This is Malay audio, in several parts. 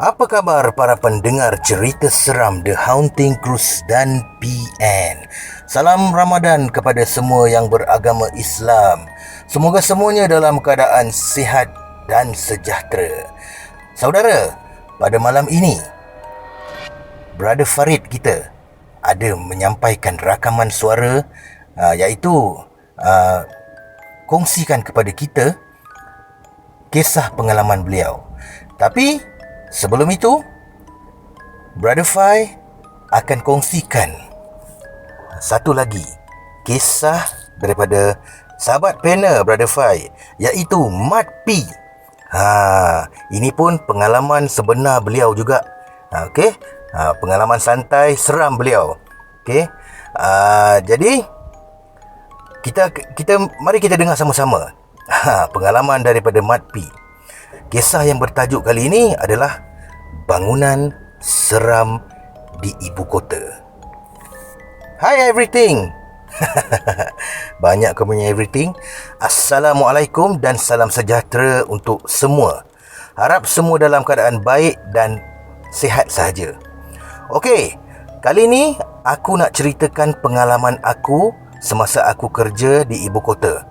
Apa khabar para pendengar cerita seram The Haunting Cruise dan PN? Salam Ramadan kepada semua yang beragama Islam. Semoga semuanya dalam keadaan sihat dan sejahtera. Saudara, pada malam ini Brother Farid kita ada menyampaikan rakaman suara iaitu kongsikan kepada kita kisah pengalaman beliau. Tapi sebelum itu, Brother Fai akan kongsikan satu lagi kisah daripada sahabat panel Brother Fai, iaitu Mat P. Ini pun pengalaman sebenar beliau juga. Okey, pengalaman santai seram beliau. Okey, jadi kita mari kita dengar sama-sama pengalaman daripada Mat P. Kisah yang bertajuk kali ini adalah bangunan seram di ibu kota. Hi everything. Banyak kau punya everything. Assalamualaikum dan salam sejahtera untuk semua. Harap semua dalam keadaan baik dan sihat sahaja. Okey, kali ini aku nak ceritakan pengalaman aku semasa aku kerja di ibu kota.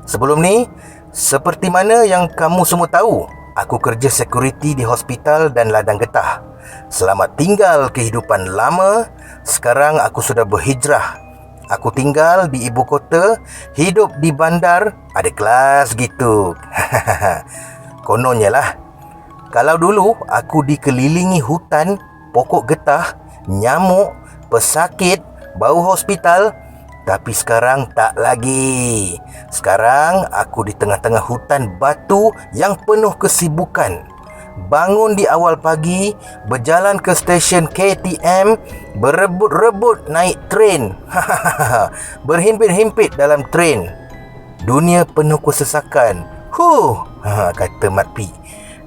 Sebelum ni, seperti mana yang kamu semua tahu, aku kerja security di hospital dan ladang getah. Selamat tinggal kehidupan lama. Sekarang aku sudah berhijrah. Aku tinggal di ibu kota, hidup di bandar, ada kelas gitu. Kononnya lah. Kalau dulu aku dikelilingi hutan, pokok getah, nyamuk, pesakit, bau hospital, tapi sekarang tak lagi. Sekarang aku di tengah-tengah hutan batu yang penuh kesibukan. Bangun di awal pagi, berjalan ke stesen KTM, berebut-rebut naik tren. Berhimpit-himpit dalam tren. Dunia penuh kesesakan. Kata Mat P.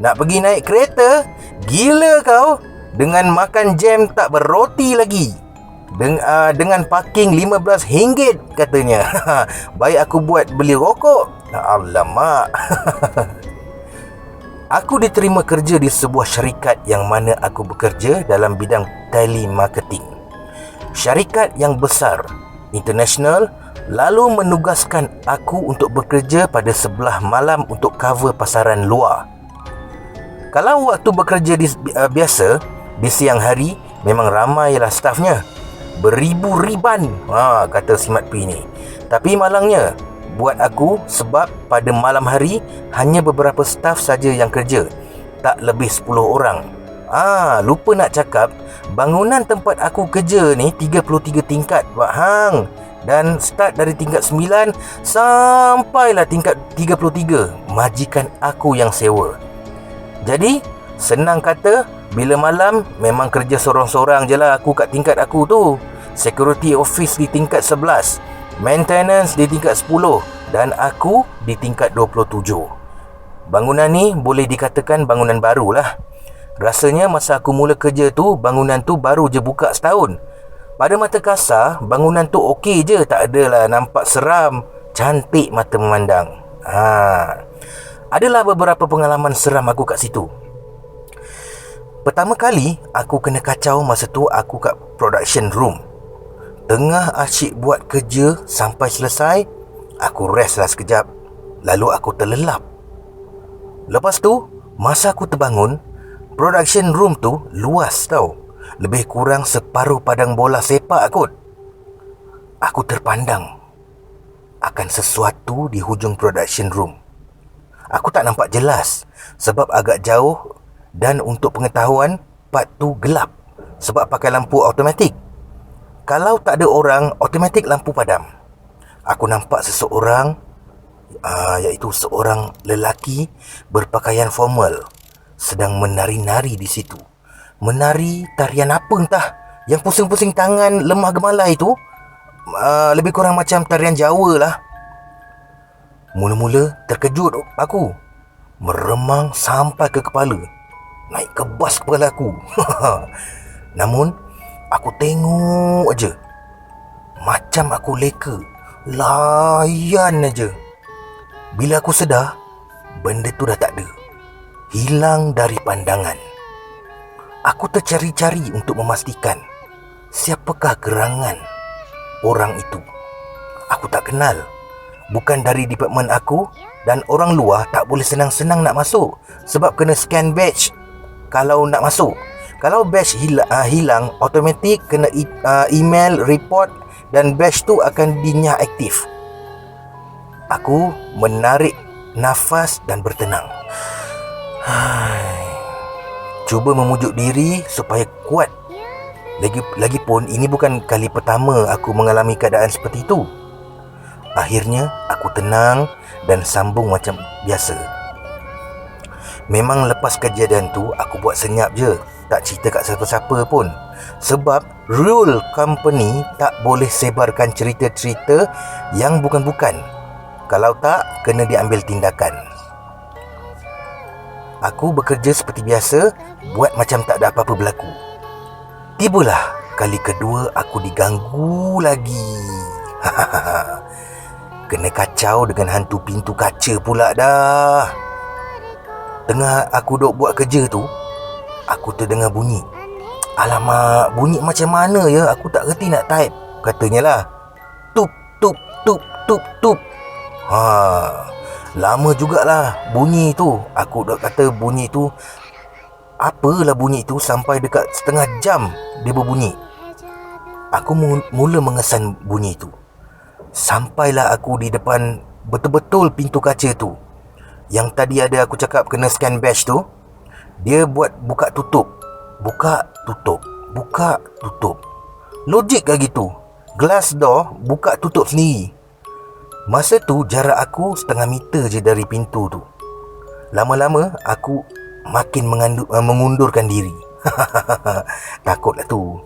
Nak pergi naik kereta? Gila kau. Dengan makan jam tak berroti lagi. Dengan parking RM15 katanya. Baik aku buat beli rokok. Alamak. Aku diterima kerja di sebuah syarikat yang mana aku bekerja dalam bidang telemarketing. Syarikat yang besar, international, lalu menugaskan aku untuk bekerja pada sebelah malam untuk cover pasaran luar. Kalau waktu bekerja biasa, di siang hari memang ramailah stafnya. Beribu-riban, kata si Mat P ni. Tapi malangnya buat aku, sebab pada malam hari hanya beberapa staf saja yang kerja, tak lebih 10 orang. Lupa nak cakap, bangunan tempat aku kerja ni 33 tingkat, Pak Hang. Dan start dari tingkat 9 sampailah tingkat 33, majikan aku yang sewa. Jadi senang kata, bila malam memang kerja sorang-sorang je lah aku kat tingkat aku tu. Security office di tingkat 11, maintenance di tingkat 10, dan aku di tingkat 27. Bangunan ni boleh dikatakan bangunan baru lah. Rasanya masa aku mula kerja tu, bangunan tu baru je buka setahun. Pada mata kasar, bangunan tu okey je, tak adalah nampak seram. Cantik mata memandang. Adalah beberapa pengalaman seram aku kat situ. Pertama kali aku kena kacau masa tu aku kat production room. Tengah asyik buat kerja sampai selesai, aku rest lah sekejap. Lalu aku terlelap. Lepas tu, masa aku terbangun, production room tu luas tau. Lebih kurang separuh padang bola sepak kot. Aku terpandang akan sesuatu di hujung production room. Aku tak nampak jelas sebab agak jauh, dan untuk pengetahuan, part tu gelap sebab pakai lampu automatik. Kalau tak ada orang, automatik lampu padam. Aku nampak seseorang, iaitu seorang lelaki berpakaian formal, sedang menari-nari di situ. Menari tarian apa entah, yang pusing-pusing tangan lemah gemalai tu. Lebih kurang macam tarian Jawa lah. Mula-mula terkejut aku. Meremang sampai ke kepala, naik kebas kepala aku. Namun aku tengok aja, macam aku leka, layan aja. Bila aku sedar, benda tu dah tak ada, hilang dari pandangan. Aku tercari-cari untuk memastikan siapakah gerangan orang itu. Aku tak kenal. Bukan dari departmen aku, dan orang luar tak boleh senang-senang nak masuk sebab kena scan badge kalau nak masuk. Kalau badge hilang, automatik kena email report dan badge tu akan dinyah aktif. Aku menarik nafas dan bertenang. Cuba memujuk diri supaya kuat. Lagipun ini bukan kali pertama aku mengalami keadaan seperti itu. Akhirnya aku tenang dan sambung macam biasa. Memang lepas kejadian tu aku buat senyap je, tak cerita kat siapa-siapa pun. Sebab rule company tak boleh sebarkan cerita-cerita yang bukan-bukan. Kalau tak, kena diambil tindakan. Aku bekerja seperti biasa, buat macam tak ada apa-apa berlaku. Tibalah kali kedua aku diganggu lagi. Kena kacau dengan hantu pintu kaca pula dah. Tengah aku duk buat kerja tu, aku terdengar bunyi. Alamak, bunyi macam mana ya? Aku tak reti nak type. Katanya lah, tup, tup, tup, tup, tup. Lama jugalah bunyi tu. Aku dah kata bunyi tu, apalah bunyi tu, sampai dekat setengah jam dia berbunyi. Aku mula mengesan bunyi tu. Sampailah aku di depan betul-betul pintu kaca tu. Yang tadi ada aku cakap kena scan badge tu. Dia buat buka tutup, buka tutup, buka tutup. Logik lah gitu. Glass door buka tutup sendiri. Masa tu jarak aku setengah meter je dari pintu tu. Lama-lama aku makin mengundurkan diri. Takutlah tu.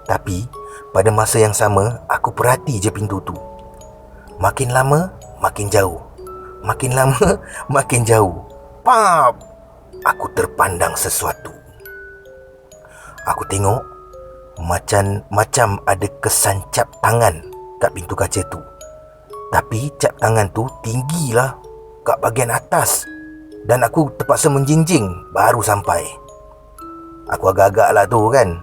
Tapi pada masa yang sama, aku perhati je pintu tu. Makin lama, makin jauh. Makin lama, makin jauh. Pap! Aku terpandang sesuatu. Aku tengok macam ada kesan cap tangan kat pintu kaca tu. Tapi cap tangan tu tinggilah kat bahagian atas. Dan aku terpaksa menjinjing baru sampai. Aku agak-agak lah tu kan.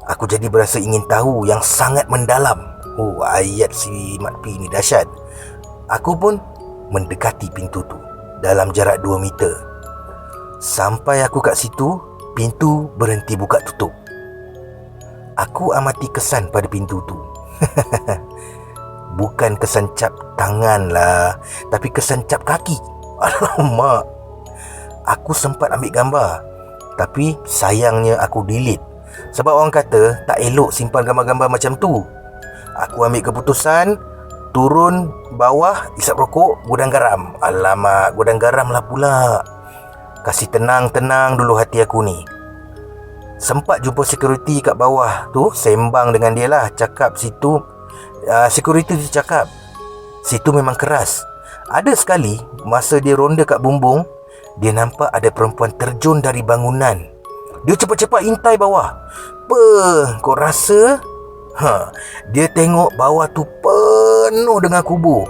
Aku jadi berasa ingin tahu yang sangat mendalam. Ayat si Mat P ni dahsyat. Aku pun mendekati pintu tu dalam jarak 2 meter. Sampai aku kat situ, pintu berhenti buka tutup. Aku amati kesan pada pintu tu. Bukan kesan cap tangan lah, tapi kesan cap kaki. Alamak. Aku sempat ambil gambar, tapi sayangnya aku delete. Sebab orang kata tak elok simpan gambar-gambar macam tu. Aku ambil keputusan turun bawah, isap rokok, gudang garam. Alamak, gudang garam lah pula. Kasih tenang-tenang dulu hati aku ni. Sempat jumpa security kat bawah tu, sembang dengan dia lah. Cakap situ, security tu cakap situ memang keras. Ada sekali masa dia ronda kat bumbung, dia nampak ada perempuan terjun dari bangunan. Dia cepat-cepat intai bawah. Kau rasa? Dia tengok bawah tu penuh dengan kubur.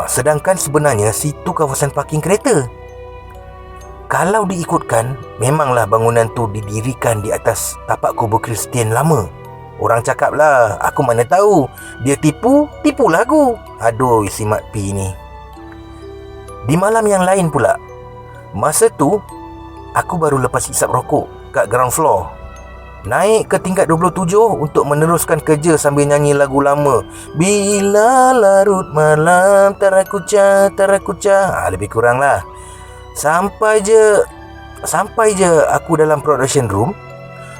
Sedangkan sebenarnya situ kawasan parking kereta. Kalau diikutkan, memanglah bangunan tu didirikan di atas tapak kubur Kristian lama. Orang cakap lah, aku mana tahu. Dia tipu lagu. Aduh, si Mat P ni. Di malam yang lain pula, masa tu aku baru lepas isap rokok kat ground floor. Naik ke tingkat 27 untuk meneruskan kerja sambil nyanyi lagu lama. Bila larut malam terakucah. Lebih kurang lah. Sampai je aku dalam production room.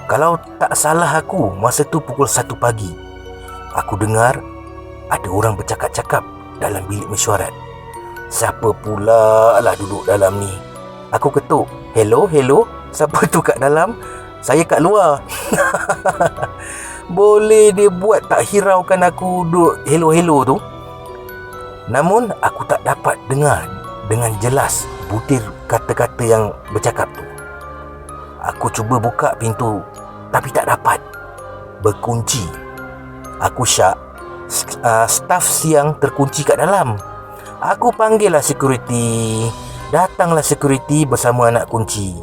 Kalau tak salah aku, masa tu pukul 1 pagi. Aku dengar ada orang bercakap-cakap dalam bilik mesyuarat. Siapa pula lah duduk dalam ni? Aku ketuk. Hello? Siapa tu kat dalam? Saya kat luar. Boleh dia buat tak hiraukan aku duduk hello tu. Namun aku tak dapat dengar dengan jelas butir kata-kata yang bercakap tu. Aku cuba buka pintu, tapi tak dapat. Berkunci. Aku syak. Staf siang terkunci kat dalam. Aku panggil lah security. Datanglah security bersama anak kunci.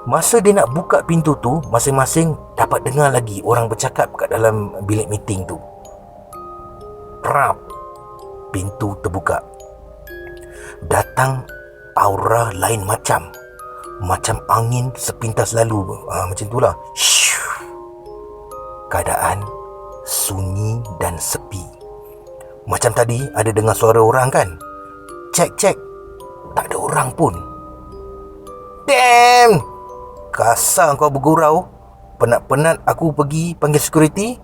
Masa dia nak buka pintu tu, masing-masing dapat dengar lagi orang bercakap kat dalam bilik meeting tu. Prap, pintu terbuka. Datang aura lain macam angin sepintas lalu. Macam tu lah. Keadaan sunyi dan sepi. Macam tadi ada dengar suara orang kan? Cek, tak ada orang pun. Damn, kasar kau bergurau. Penat-penat aku pergi panggil security.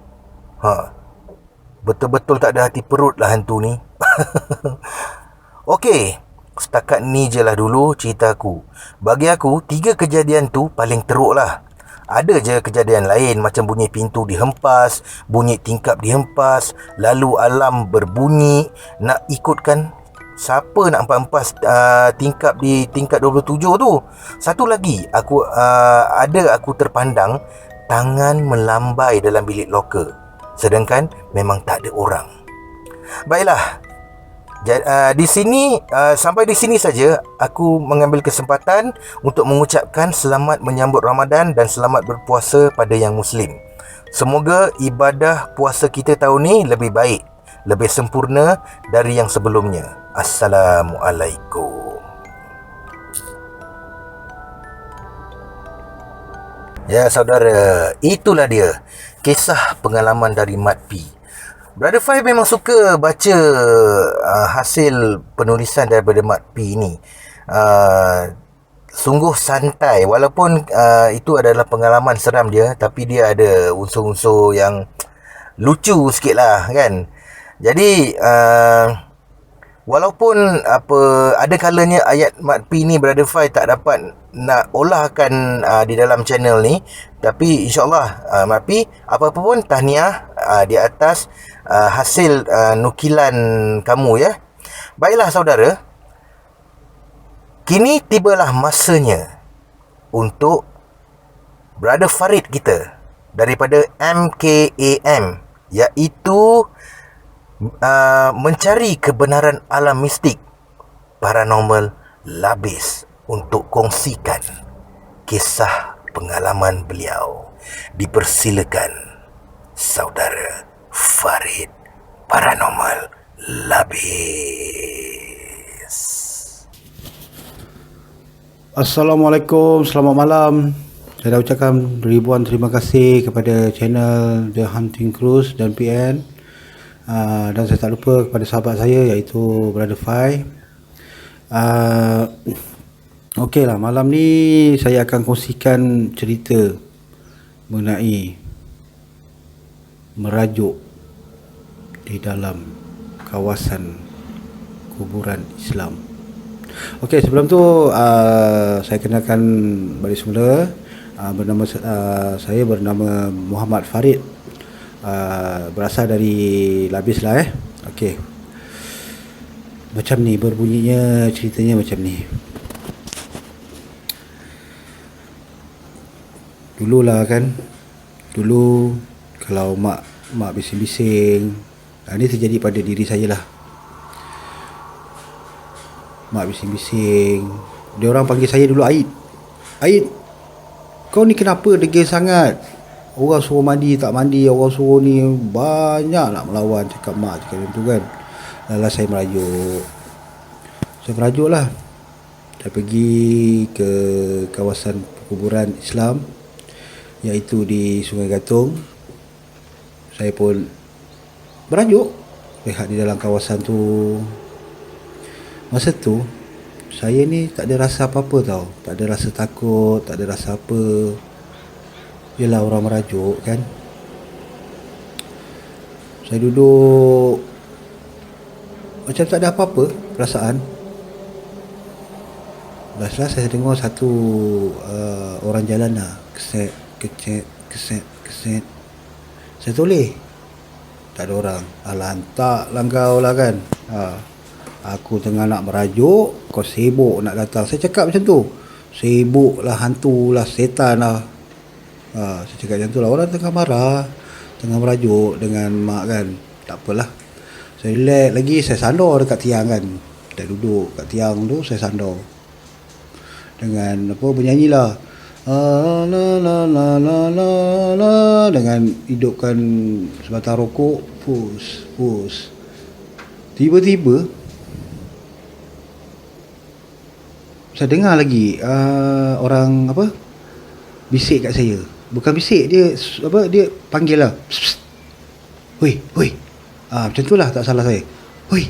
Betul-betul tak ada hati perut lah hantu ni. Okey, setakat ni je lah dulu cerita aku. Bagi aku, 3 kejadian tu paling teruk lah. Ada je kejadian lain macam bunyi pintu dihempas, bunyi tingkap dihempas, lalu alarm berbunyi. Nak ikutkan, siapa nak hempas tingkap di tingkat 27 tu? Satu lagi, aku terpandang tangan melambai dalam bilik loker, sedangkan memang tak ada orang. Baiklah, di sini sampai di sini saja aku mengambil kesempatan untuk mengucapkan selamat menyambut Ramadan dan selamat berpuasa pada yang Muslim. Semoga ibadah puasa kita tahun ni lebih baik, lebih sempurna dari yang sebelumnya. Assalamualaikum. Ya saudara, itulah dia kisah pengalaman dari Mat P. Brother Fai memang suka baca hasil penulisan daripada Mat P ni. Sungguh santai, walaupun itu adalah pengalaman seram dia, tapi dia ada unsur-unsur yang lucu sikit lah kan. Jadi walaupun ada kalanya ayat Mat P ni Brother Fai tak dapat nak olahkan di dalam channel ni, tapi insyaAllah Mat P, apa-apa pun tahniah di atas hasil nukilan kamu ya. Baiklah saudara, kini tibalah masanya untuk Brother Farid kita daripada MKAM, iaitu mencari kebenaran alam mistik paranormal labis, untuk kongsikan kisah pengalaman beliau. Dipersilakan saudara Farid Paranormal Labis. Assalamualaikum, selamat malam. Saya dah ucapkan ribuan terima kasih kepada channel The Hunting Cruise dan PN. Dan saya tak lupa kepada sahabat saya iaitu Brother Fai. Okey lah, malam ni saya akan kongsikan cerita mengenai merajuk di dalam kawasan kuburan Islam. Okey, sebelum tu saya kenalkan balik semula. Saya bernama Muhammad Farid. Berasal dari Labis lah Okey. Macam ni berbunyinya, ceritanya macam ni. Dululah kan, dulu kalau mak bising-bising, ini terjadi pada diri saya lah. Mak bising-bising, dia orang panggil saya dulu Aid, kau ni kenapa degil sangat? Orang suruh mandi tak mandi, orang suruh ni, banyak nak melawan, cakap mak cakap macam tu kan. Lalu saya merajuk lah. Saya pergi ke kawasan kuburan Islam, iaitu di Sungai Gatong. Saya pun merajuk, lihat di dalam kawasan tu. Masa tu saya ni tak ada rasa apa-apa tau. Tak ada rasa takut, tak ada rasa apa. Yelah, orang merajuk kan. Saya duduk macam tak ada apa-apa perasaan. Lepas saya dengar satu orang jalan lah, keset. Saya toleh, tak ada orang. Lantak lah kau lah kan. Aku tengah nak merajuk, kau sibuk nak datang. Saya cakap macam tu, sibuk lah, hantu lah, setan lah. Saya cakap macam tu lah. Orang tengah marah, tengah merajuk dengan mak kan. Tak apalah, saya relax lagi. Saya sandar dekat tiang kan. Saya duduk kat tiang tu, saya sandar dengan bernyanyi lah. La la la la la la, dengan hidupkan sebatang rokok. Pus. Tiba-tiba saya dengar lagi orang bisik kat saya. Bukan bisik, dia panggil lah. Psst, psst. Hoi. Macam tu lah, tak salah saya. Hoi.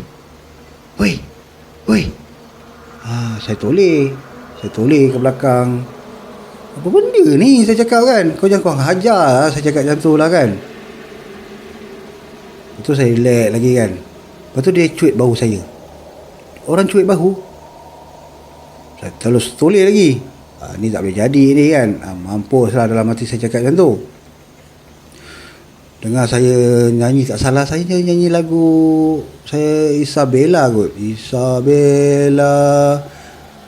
Saya toleh ke belakang. Apa benda ni, saya cakap kan. Kau jangan kurang hajar lah, saya cakap macam tu lah kan. Lepas tu saya relax lagi kan. Lepas tu dia cuit bahu saya. Orang cuit bahu, saya terus toleh lagi. Ni tak boleh jadi ni kan. Mampus lah, dalam hati saya cakap macam tu. Dengar saya nyanyi, tak salah saya nyanyi lagu saya Isabella kot. Isabella.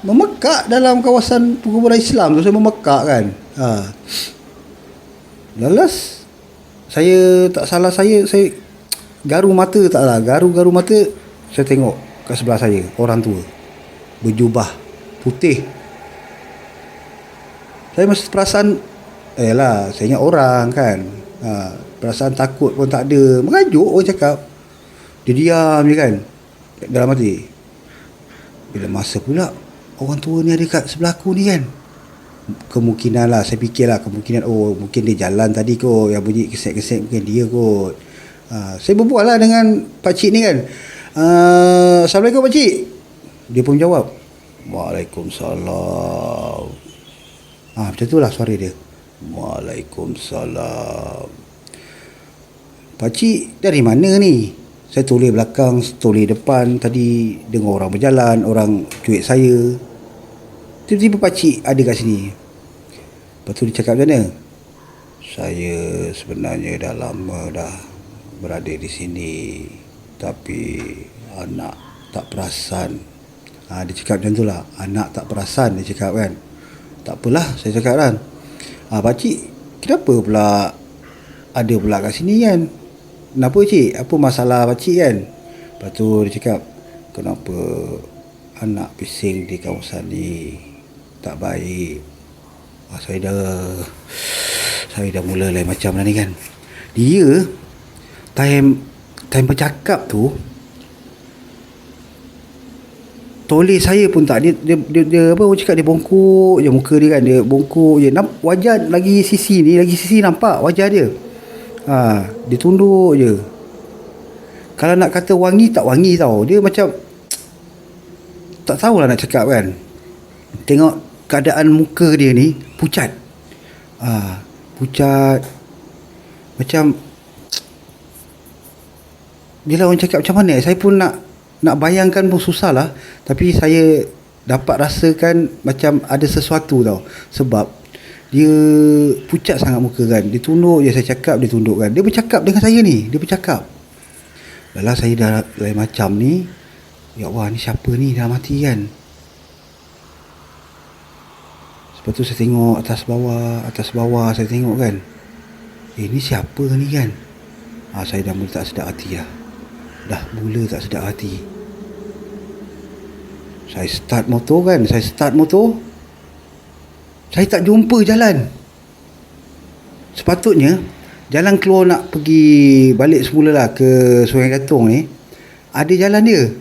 Memekak dalam kawasan perkumpulan Islam tu, saya memekak kan. Lalas saya tak salah saya garu mata, garu mata. Saya tengok kat sebelah saya orang tua berjubah putih. Saya mesti perasan saya ingat orang kan. Perasaan takut pun tak ada. Mengajuk orang cakap. Dia diam je kan dalam hati. Bila masa pula orang tua ni ada kat sebelah aku ni kan, kemungkinan lah, saya fikir lah, kemungkinan mungkin dia jalan tadi kot, yang bunyi kesek-kesek mungkin dia kot. Saya berbual lah dengan pakcik ni kan. Assalamualaikum pakcik. Dia pun jawab, Waalaikumsalam. Macam tu lah suara dia. Waalaikumsalam. Pakcik dari mana ni? Saya toleh belakang, toleh depan. Tadi dengar orang berjalan, orang cuit saya. Tiba-tiba pakcik ada kat sini. Lepas tu dia cakap macam mana? Saya sebenarnya dah lama dah berada di sini, tapi anak tak perasan. Dia cakap macam tu lah. Anak tak perasan, dia cakap kan. Tak apalah, saya cakap kan. Pakcik, kenapa pula ada pula kat sini kan? Kenapa cik? Apa masalah pakcik kan? Lepas tu dia cakap, kenapa anak bising di kawasan ni tak baik. Saya dah mula lain macam dah ni kan. Dia time bercakap tu, toleh saya pun tak, dia apa orang cakap, dia bongkok je muka dia kan, dia bongkok je. Wajah lagi sisi nampak wajah dia. Dia tunduk je. Kalau nak kata wangi, tak wangi tau. Dia macam tak tahulah nak cakap kan. Tengok keadaan muka dia ni pucat. Pucat. Macam bila orang cakap macam mana, saya pun nak bayangkan pun susah lah. Tapi saya dapat rasakan macam ada sesuatu tau. Sebab dia pucat sangat muka kan. Dia tunduk je, saya cakap dia tunduk kan. Dia bercakap dengan saya ni. Dia bercakap. Lepas saya dah lain macam ni. Ya Allah, ni siapa ni dalam hati kan. Lepas tu saya tengok atas bawah saya tengok kan. Ni siapa ni kan. Saya dah mula tak sedap hati lah. Saya start motor. Saya tak jumpa jalan. Sepatutnya jalan keluar nak pergi balik semula lah ke Sungai Gatong ni, ada jalan dia.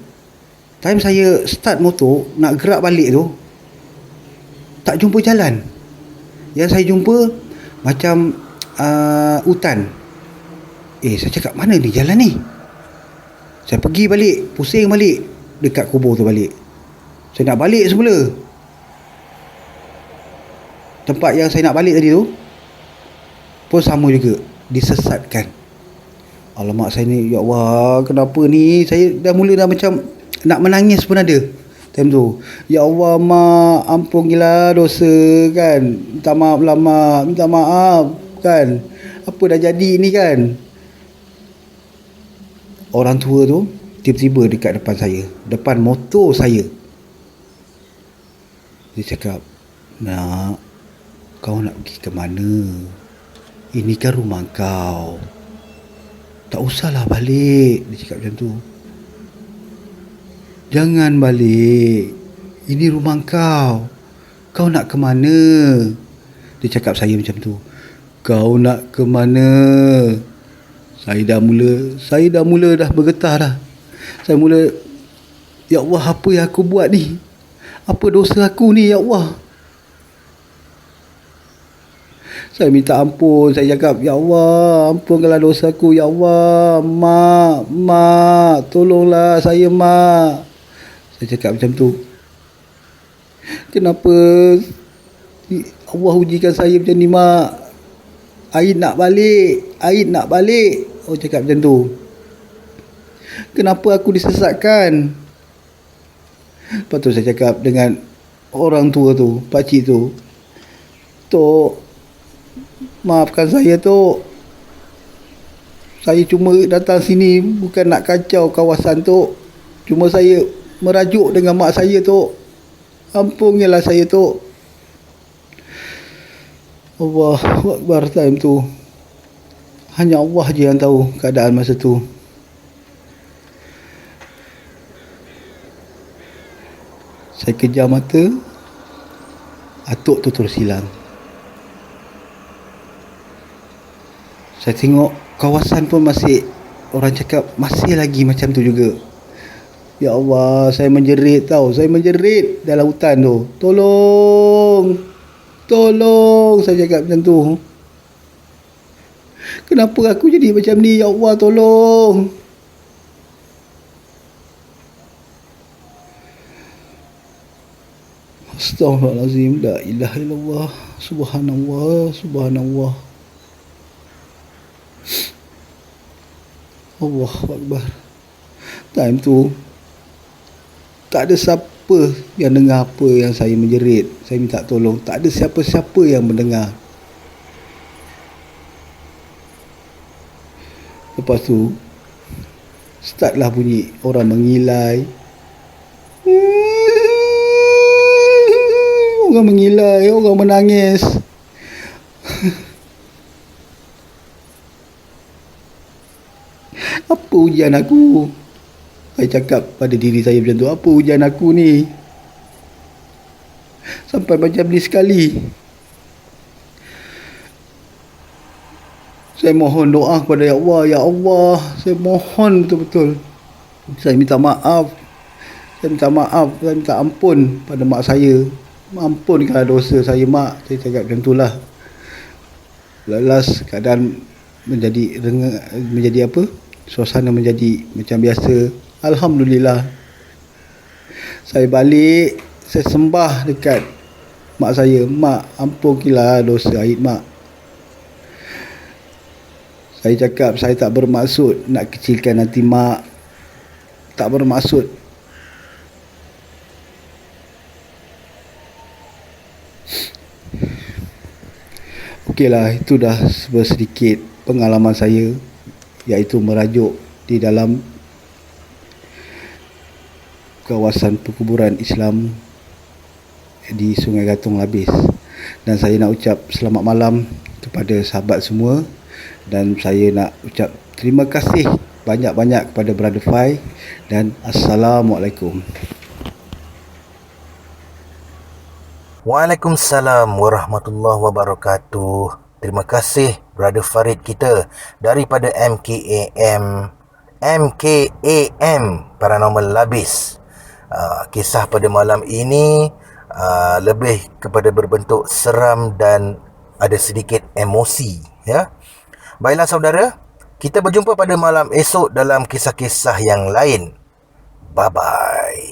Time saya start motor nak gerak balik tu, tak jumpa jalan. Yang saya jumpa macam hutan. Saya cakap, mana ni jalan ni? Saya pergi balik, pusing balik dekat kubur tu balik. Saya nak balik semula. Tempat yang saya nak balik tadi tu pun sama juga, disesatkan. Alamak, saya ni, ya Allah, kenapa ni? Saya dah macam nak menangis pun ada time tu. Ya Allah, mak, ampunilah dosa kan. Minta maaf lah mak, minta maaf kan. Apa dah jadi ni kan. Orang tua tu tiba-tiba dekat depan saya, depan motor saya. Dia cakap, nak, kau nak pergi ke mana? Ini kan rumah kau. Tak usahlah balik. Dia cakap macam tu. Jangan balik. Ini rumah kau. Kau nak ke mana? Dia cakap saya macam tu. Kau nak ke mana? Saya dah mula dah bergetar dah. Saya mula, ya Allah, apa yang aku buat ni? Apa dosa aku ni, ya Allah? Saya minta ampun. Saya cakap, ya Allah, ampunkanlah dosa aku, ya Allah. Mak, tolonglah saya, mak. Saya cakap macam tu. Kenapa Allah ujikan saya macam ni, mak? Aid nak balik. Oh, cakap macam tu. Kenapa aku disesatkan? Lepas tu saya cakap dengan orang tua tu, pakcik tu, Tok, maafkan saya, Tok. Saya cuma datang sini bukan nak kacau kawasan, Tok. Cuma saya merajuk dengan mak saya, Tok. Ampunilah saya, Tok. Allahu Akbar. Time tu hanya Allah je yang tahu keadaan masa tu. Saya kejam mata, atuk tu terus hilang. Saya tengok kawasan pun masih, orang cakap masih lagi macam tu juga. Ya Allah, saya menjerit tau. Saya menjerit dalam hutan tu. Tolong, saya cakap macam tu. Kenapa aku jadi macam ni, ya Allah, tolong. Astaghfirullahalazim, la ilaha illallah, subhanallah. Allahu Akbar. Time tu tak ada siapa yang dengar apa yang saya menjerit, saya minta tolong. Tak ada siapa-siapa yang mendengar. Lepas tu startlah bunyi orang mengilai. Orang mengilai, orang menangis. Apa ujian aku? Saya cakap pada diri saya macam tu, apa ujian aku ni? Sampai macam ni sekali. Saya mohon doa kepada ya Allah. Ya Allah, saya mohon betul-betul. Saya minta maaf. Saya minta ampun pada mak saya. Ampunkanlah dosa saya, mak. Saya cakap macam itulah. Lelas keadaan menjadi apa? Suasana menjadi macam biasa. Alhamdulillah. Saya balik, saya sembah dekat mak saya. Mak, ampunilah dosa Aid, mak. Saya cakap saya tak bermaksud nak kecilkan hati mak. Tak bermaksud. Okeylah, itu dah sedikit pengalaman saya, iaitu merajuk di dalam kawasan perkuburan Islam di Sungai Gatong Labis. Dan saya nak ucap selamat malam kepada sahabat semua, dan saya nak ucap terima kasih banyak-banyak kepada Brother Fai, dan Assalamualaikum. Waalaikumsalam warahmatullahi wabarakatuh. Terima kasih Brother Farid kita daripada MKAM Paranormal Labis. Kisah pada malam ini lebih kepada berbentuk seram dan ada sedikit emosi, ya. Baiklah saudara, kita berjumpa pada malam esok dalam kisah-kisah yang lain. Bye bye.